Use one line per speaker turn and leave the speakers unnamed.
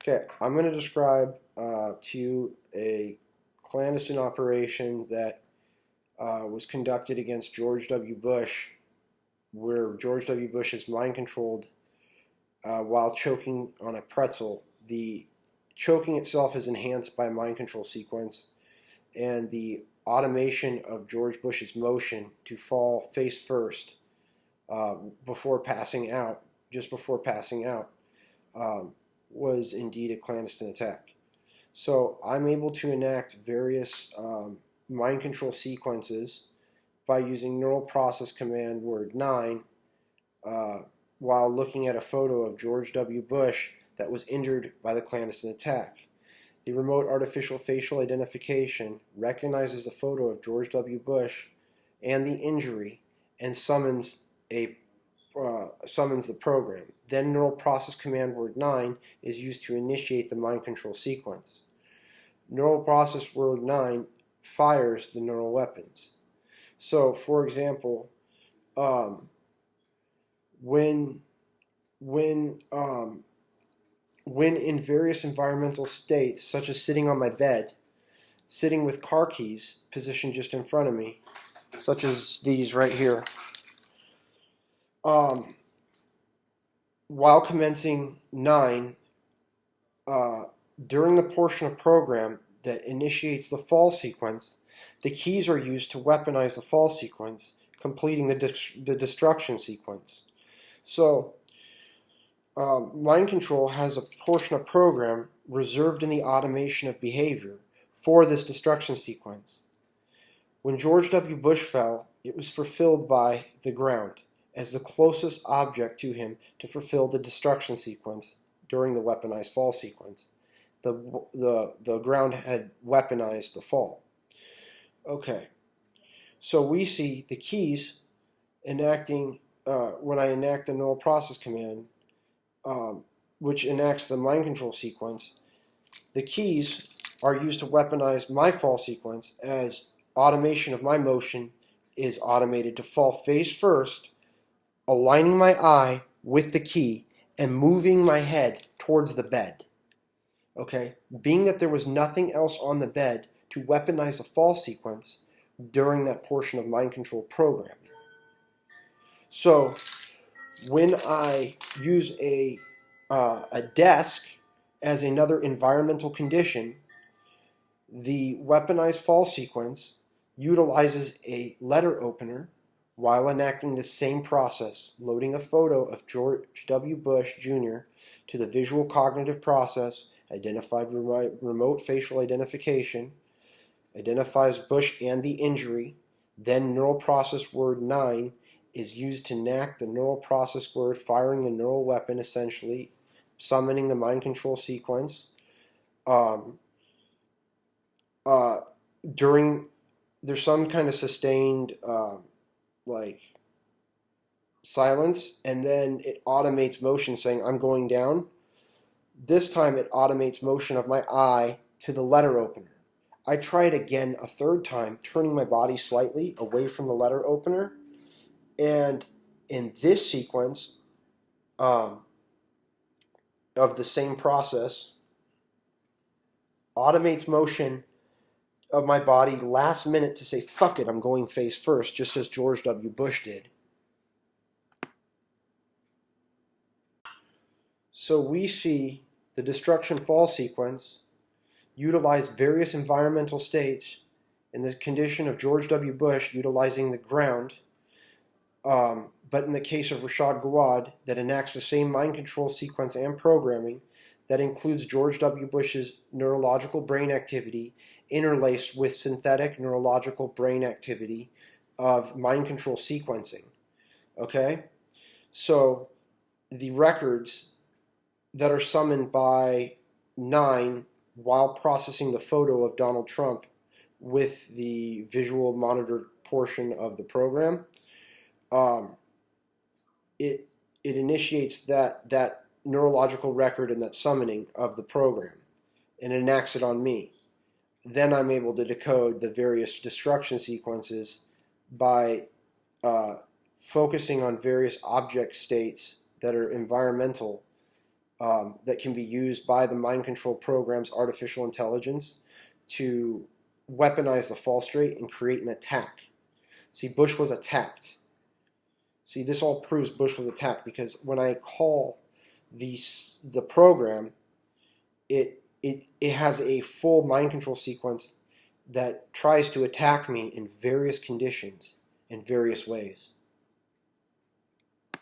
Okay, I'm going to describe to you a clandestine operation that was conducted against George W. Bush, where George W. Bush is mind controlled while choking on a pretzel. The choking itself is enhanced by a mind control sequence, and the automation of George Bush's motion to fall face first before passing out, just before passing out, was indeed a clandestine attack. So I'm able to enact various mind control sequences by using neural process command word 9 while looking at a photo of George W. Bush that was injured by the clandestine attack. The remote artificial facial identification recognizes the photo of George W. Bush and the injury and summons the program. Then neural process command word 9 is used to initiate the mind control sequence. Neural process word 9 fires the neural weapons. So, for example, when in various environmental states, such as sitting on my bed, sitting with car keys positioned just in front of me, such as these right here, while commencing 9, during the portion of program that initiates the fall sequence, the keys are used to weaponize the fall sequence, completing the destruction sequence. So, mind control has a portion of program reserved in the automation of behavior for this destruction sequence. When George W. Bush fell, it was fulfilled by the ground as the closest object to him to fulfill the destruction sequence during the weaponized fall sequence. The ground had weaponized the fall. Okay, so we see the keys enacting, when I enact the neural process command, which enacts the mind control sequence, the keys are used to weaponize my fall sequence as automation of my motion is automated to fall face first, aligning my eye with the key and moving my head towards the bed. Okay, being that there was nothing else on the bed to weaponize the fall sequence during that portion of mind control programming. So when I use a desk as another environmental condition, the weaponized fall sequence utilizes a letter opener while enacting the same process, loading a photo of George W. Bush Jr. to the visual cognitive process, identified remote facial identification, identifies Bush and the injury, then neural process word 9 is used to enact the neural process word firing the neural weapon, essentially summoning the mind control sequence. There's some kind of sustained like silence, and then it automates motion saying I'm going down. This time it automates motion of my eye to the letter opener. I try it again a third time, turning my body slightly away from the letter opener, and in this sequence of the same process, automates motion of my body last minute to say, fuck it, I'm going face first, just as George W. Bush did. So we see the destruction fall sequence utilize various environmental states in the condition of George W. Bush utilizing the ground, but in the case of Rashad Gawad, that enacts the same mind control sequence and programming that includes George W. Bush's neurological brain activity interlaced with synthetic neurological brain activity of mind control sequencing. Okay? So the records that are summoned by 9 while processing the photo of Donald Trump with the visual monitored portion of the program, it initiates that neurological record and that summoning of the program and enacts it on me. Then I'm able to decode the various destruction sequences by focusing on various object states that are environmental that can be used by the mind control program's artificial intelligence to weaponize the false state and create an attack. See, Bush was attacked. See, this all proves Bush was attacked because when I call the program, it has a full mind control sequence that tries to attack me in various conditions, in various ways.